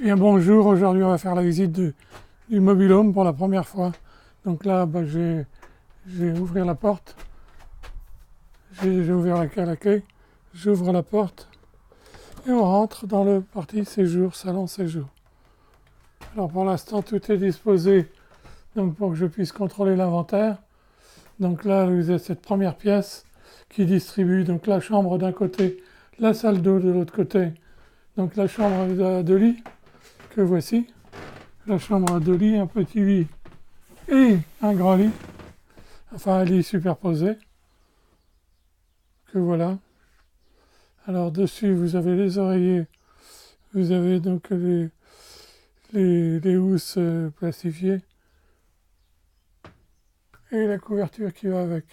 Bien bonjour, aujourd'hui on va faire la visite du mobil-home pour la première fois. Donc là je vais ouvrir la porte, j'ai ouvert l'accueil, j'ouvre la porte et on rentre dans le partie séjour, salon séjour. Alors pour l'instant tout est disposé donc pour que je puisse contrôler l'inventaire. Donc là vous avez cette première pièce qui distribue donc la chambre d'un côté, la salle d'eau de l'autre côté, donc la chambre de lit que voici. La chambre de lit, un petit lit et un grand lit, enfin un lit superposé, que voilà. Alors dessus vous avez les oreillers, vous avez donc les housses plastifiées et la couverture qui va avec.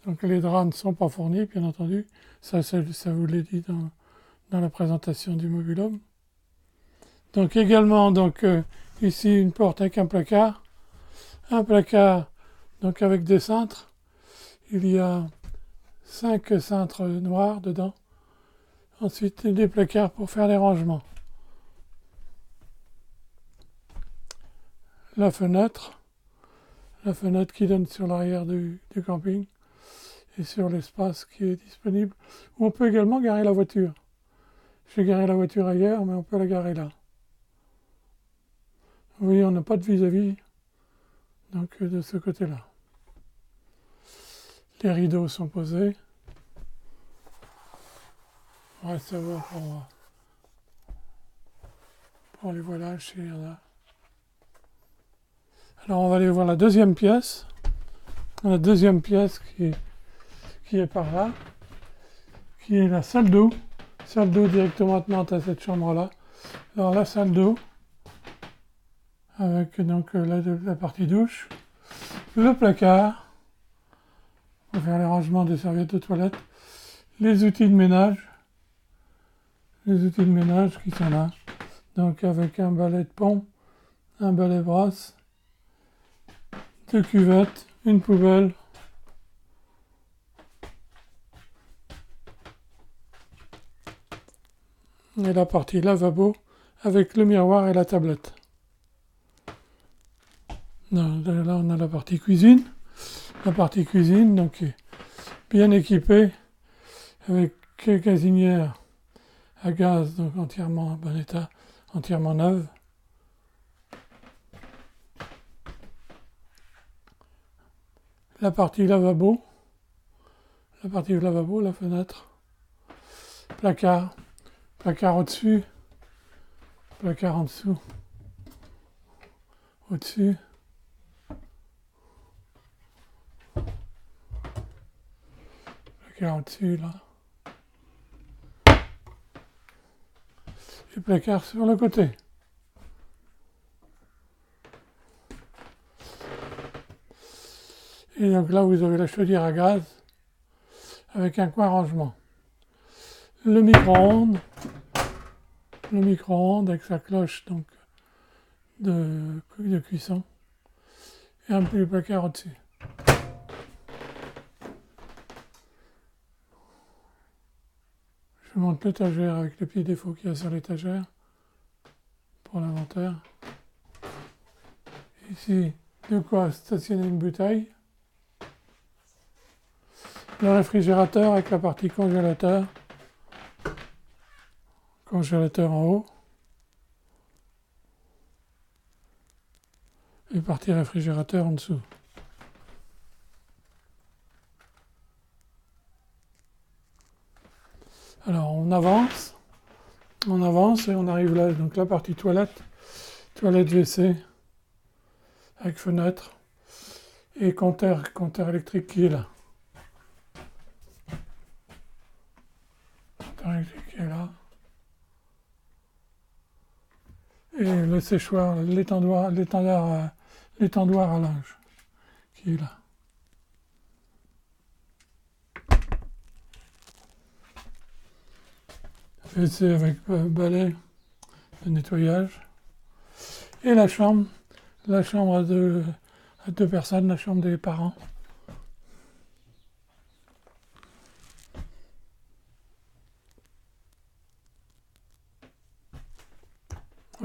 Donc les draps ne sont pas fournis, bien entendu, ça vous l'ai dit dans la présentation du mobil-home. Donc également ici une porte avec un placard donc avec des cintres. Il y a 5 cintres noirs dedans. Ensuite, des placards pour faire les rangements. La fenêtre qui donne sur l'arrière du camping et sur l'espace qui est disponible, où on peut également garer la voiture. J'ai garé la voiture ailleurs, mais on peut la garer là. Vous voyez, on n'a pas de vis-à-vis, donc de ce côté-là. Les rideaux sont posés. On va savoir pour les voilages s'il y en a. Alors on va aller voir la deuxième pièce. La deuxième pièce qui est par là, qui est la salle d'eau. Salle d'eau directement attenante à cette chambre-là. Alors la salle d'eau, avec donc la partie douche, le placard, pour faire les rangements des serviettes de toilette, les outils de ménage qui sont là, donc avec un balai de pont, un balai brosse, deux cuvettes, une poubelle, et la partie lavabo avec le miroir et la tablette. Là on a la partie cuisine. La partie cuisine donc est bien équipée avec gazinière à gaz, donc entièrement en bon état, entièrement neuve. La partie lavabo, la fenêtre, placard au-dessus, placard en dessous, au-dessus, placard au-dessus là, et placard sur le côté. Et donc là vous avez la chaudière à gaz avec un coin rangement. Le micro-ondes avec sa cloche donc de cuisson et un petit placard au-dessus. Je monte l'étagère avec les petits défauts qu'il y a sur l'étagère pour l'inventaire. Ici, de quoi stationner une bouteille. Le réfrigérateur avec la partie congélateur en haut. Et partie réfrigérateur en dessous. Alors on avance et on arrive là, donc la partie toilette WC avec fenêtre et compteur électrique qui est là. Compteur électrique qui est là. Et le séchoir, l'étendoir à linge qui est là. WC avec balai de nettoyage. Et la chambre à deux personnes, la chambre des parents.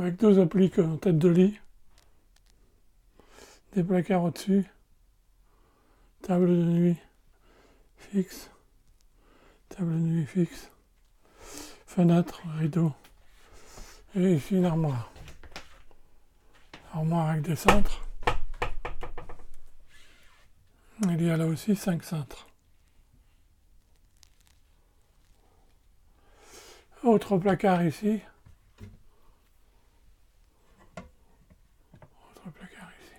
avec 2 appliques en tête de lit, des placards au-dessus, table de nuit fixe, fenêtre, rideau, et ici une armoire. Armoire avec des cintres. Il y a là aussi 5 cintres. Autre placard ici. Autre placard ici.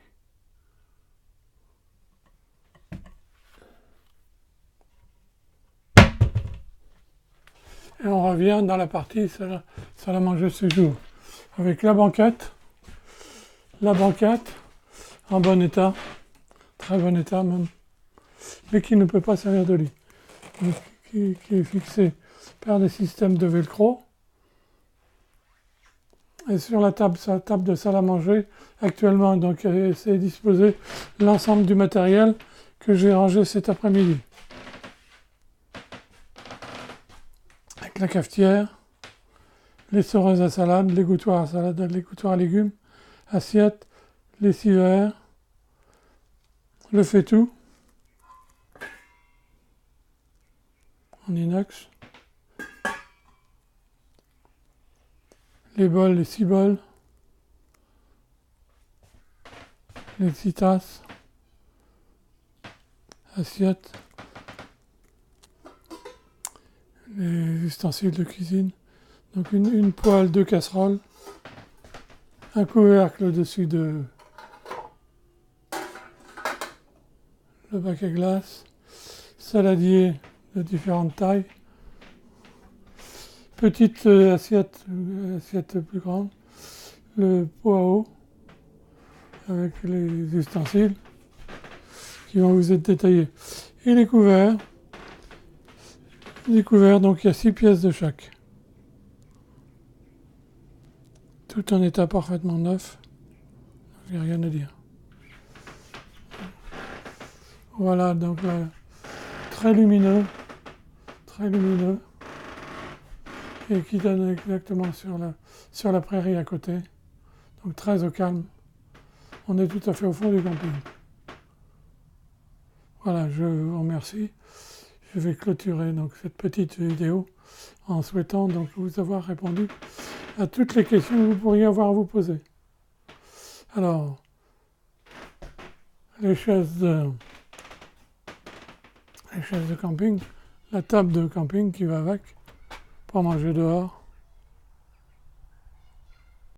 Et on revient dans la partie salle à manger séjour. Avec la banquette en bon état, très bon état même, mais qui ne peut pas servir de lit, qui est fixée par des systèmes de velcro. Et sur la table de salle à manger, actuellement, donc, c'est disposé l'ensemble du matériel que j'ai rangé cet après-midi. Avec la cafetière, les soreuses à salade, l'égouttoir à salade, l'égouttoir à légumes, assiette, lessivaire, le fait-tout en inox, les bols, les 6 bols, les 6 tasses, assiettes, les ustensiles de cuisine, donc une poêle, 2 casseroles, un couvercle au-dessus de le bac à glace, saladier de différentes tailles, petite assiette plus grande, le pot à eau avec les ustensiles qui vont vous être détaillés, et les couverts, donc il y a 6 pièces de chaque, tout en état parfaitement neuf, il n'y a rien à dire. Voilà, donc là, très lumineux, et qui donne exactement sur la prairie à côté, donc très au calme. On est tout à fait au fond du camping. Voilà, je vous remercie. Je vais clôturer donc cette petite vidéo en souhaitant donc vous avoir répondu à toutes les questions que vous pourriez avoir à vous poser. Alors, les chaises de camping, la table de camping qui va avec, pour manger dehors,